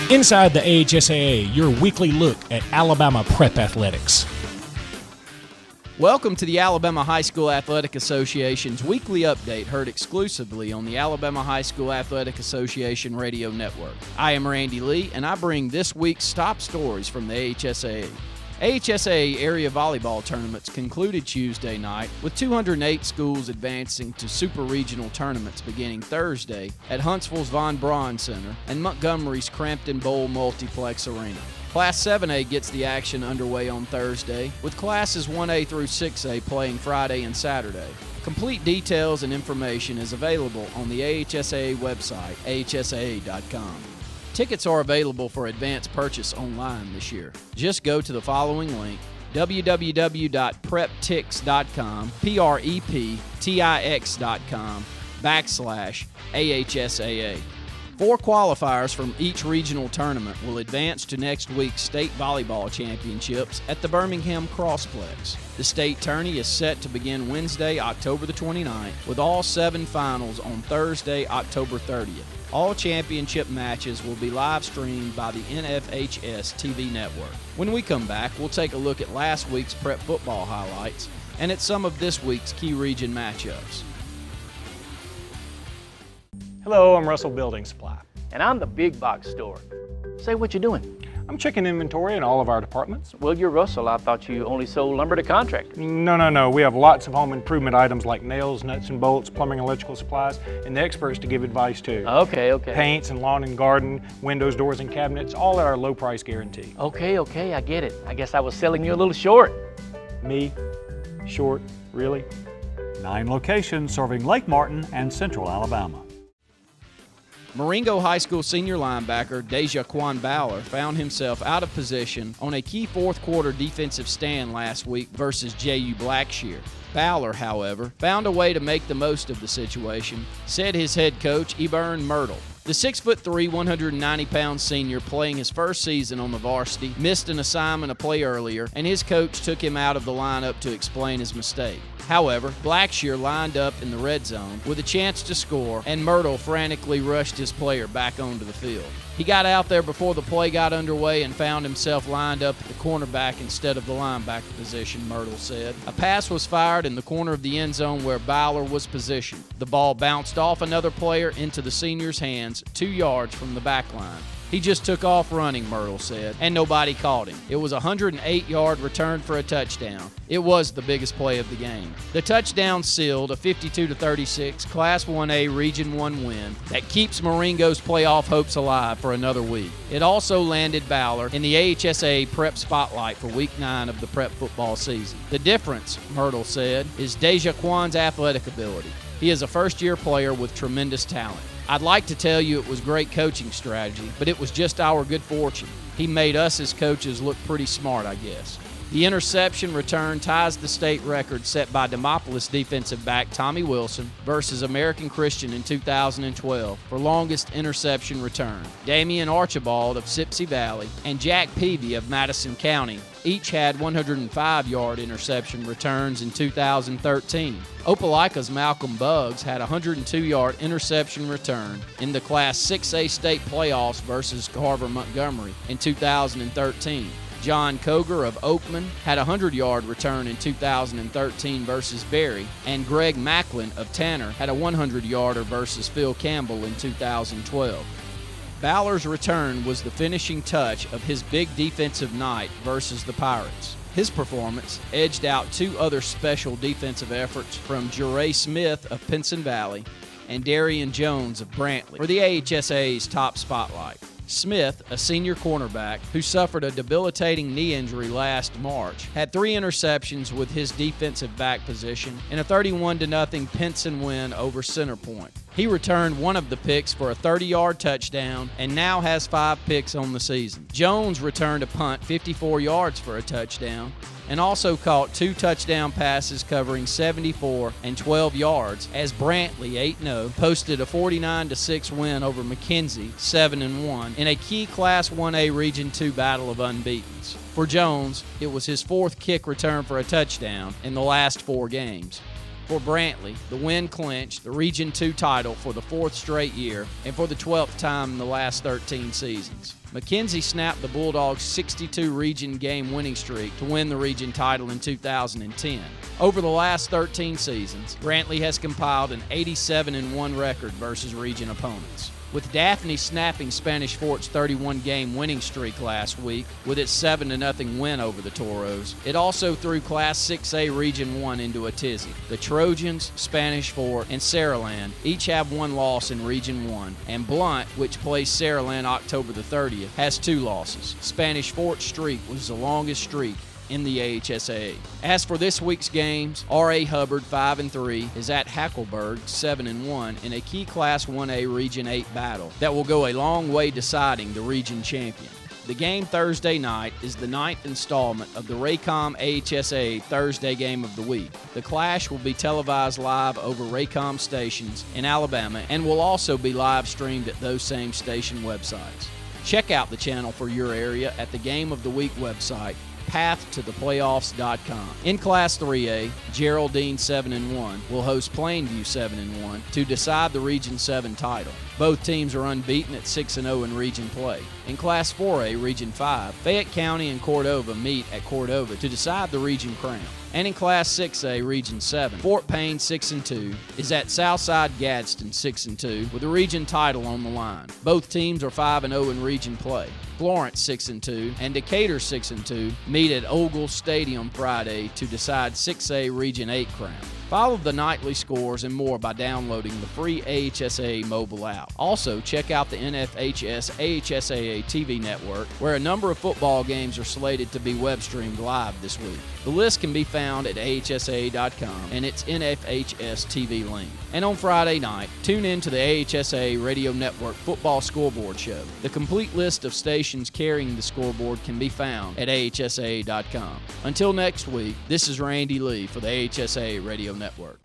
Inside the AHSAA, your weekly look at Alabama prep athletics. Welcome to the Alabama High School Athletic Association's weekly update, heard exclusively on the Alabama High School Athletic Association radio network. I am Randy Lee, and I bring this week's top stories from the AHSAA. AHSAA area volleyball tournaments concluded Tuesday night with 208 schools advancing to super regional tournaments beginning Thursday at Huntsville's Von Braun Center and Montgomery's Crampton Bowl Multiplex Arena. Class 7A gets the action underway on Thursday, with classes 1A through 6A playing Friday and Saturday. Complete details and information is available on the AHSAA website, ahsaa.com. Tickets are available for advance purchase online this year. Just go to the following link, www.preptix.com, preptix.com/AHSAA. 4 qualifiers from each regional tournament will advance to next week's state volleyball championships at the Birmingham Crossplex. The state tourney is set to begin Wednesday, October the 29th, with all 7 finals on Thursday, October 30th. All championship matches will be live streamed by the NFHS TV network. When we come back, we'll take a look at last week's prep football highlights and at some of this week's key region matchups. Hello, I'm Russell Building Supply. And I'm the big box store. Say, what you doing? I'm checking inventory in all of our departments. Well, you're Russell. I thought you only sold lumber to contractors. No. We have lots of home improvement items like nails, nuts and bolts, plumbing, electrical supplies, and the experts to give advice too. Okay. Paints and lawn and garden, windows, doors, and cabinets, all at our low price guarantee. Okay, I get it. I guess I was selling you a little short. Me? Short? Really? 9 locations serving Lake Martin and Central Alabama. Marengo High School senior linebacker Dejaquan Bowler found himself out of position on a key fourth-quarter defensive stand last week versus J.U. Blackshear. Bowler, however, found a way to make the most of the situation, said his head coach, Ebern Myrtle. The 6'3", 190-pound senior playing his first season on the varsity missed an assignment a play earlier, and his coach took him out of the lineup to explain his mistake. However, Blackshear lined up in the red zone with a chance to score, and Myrtle frantically rushed his player back onto the field. He got out there before the play got underway and found himself lined up at the cornerback instead of the linebacker position, Myrtle said. A pass was fired in the corner of the end zone where Bowler was positioned. The ball bounced off another player into the senior's hands 2 yards from the back line. He just took off running, Myrtle said, and nobody caught him. It was a 108-yard return for a touchdown. It was the biggest play of the game. The touchdown sealed a 52-36 Class 1A Region 1 win that keeps Marengo's playoff hopes alive for another week. It also landed Bowler in the AHSAA Prep Spotlight for Week 9 of the prep football season. The difference, Myrtle said, is Dejaquan's athletic ability. He is a first-year player with tremendous talent. I'd like to tell you it was great coaching strategy, but it was just our good fortune. He made us as coaches look pretty smart, I guess. The interception return ties the state record set by Demopolis defensive back Tommy Wilson versus American Christian in 2012 for longest interception return. Damian Archibald of Sipsey Valley and Jack Peavy of Madison County each had 105-yard interception returns in 2013. Opelika's Malcolm Buggs had a 102-yard interception return in the Class 6A state playoffs versus Carver Montgomery in 2013. John Koger of Oakman had a 100-yard return in 2013 versus Berry, and Greg Macklin of Tanner had a 100-yarder versus Phil Campbell in 2012. Bowler's return was the finishing touch of his big defensive night versus the Pirates. His performance edged out 2 other special defensive efforts from Jure Smith of Pinson Valley and Darian Jones of Brantley for the AHSAA's top spotlight. Smith, a senior cornerback who suffered a debilitating knee injury last March, had 3 interceptions with his defensive back position in a 31-0 Pinson win over Centerpoint. He returned one of the picks for a 30-yard touchdown and now has 5 picks on the season. Jones returned a punt 54 yards for a touchdown and also caught 2 touchdown passes covering 74 and 12 yards as Brantley, 8-0, posted a 49-6 win over McKenzie, 7-1, in a key Class 1A Region 2 battle of unbeatens. For Jones, it was his 4th kick return for a touchdown in the last 4 games. For Brantley, the win clinched the Region 2 title for the 4th straight year and for the 12th time in the last 13 seasons. McKenzie snapped the Bulldogs' 62 region game winning streak to win the region title in 2010. Over the last 13 seasons, Brantley has compiled an 87-1 record versus region opponents. With Daphne snapping Spanish Fort's 31-game winning streak last week with its 7-0 win over the Toros, it also threw Class 6A Region 1 into a tizzy. The Trojans, Spanish Fort, and Saraland each have one loss in Region 1, and Blunt, which plays Saraland October the 30th, has 2 losses. Spanish Fort's streak was the longest streak in the AHSAA. As for this week's games, R.A.Hubbard 5-3 is at Hackleburg 7-1 in a key Class 1A Region 8 battle that will go a long way deciding the region champion. The game Thursday night is the 9th installment of the Raycom AHSAA Thursday Game of the Week. The clash will be televised live over Raycom stations in Alabama and will also be live streamed at those same station websites. Check out the channel for your area at the Game of the Week website, pathtotheplayoffs.com. In Class 3A, Geraldine 7-1 will host Plainview 7-1 to decide the Region 7 title. Both teams are unbeaten at 6-0 in region play. In Class 4A, Region 5, Fayette County and Cordova meet at Cordova to decide the region crown. And in Class 6A, Region 7, Fort Payne 6-2 is at Southside Gadsden 6-2 with the region title on the line. Both teams are 5-0 in region play. Florence 6-2 and Decatur 6-2 meet at Ogle Stadium Friday to decide 6A Region 8 crown. Follow the nightly scores and more by downloading the free AHSAA mobile app. Also, check out the NFHS AHSAA TV network, where a number of football games are slated to be web streamed live this week. The list can be found at AHSAA.com and its NFHS TV link. And on Friday night, tune in to the AHSAA Radio Network Football Scoreboard Show. The complete list of stations carrying the scoreboard can be found at AHSAA.com. Until next week, this is Randy Lee for the AHSAA Radio Network.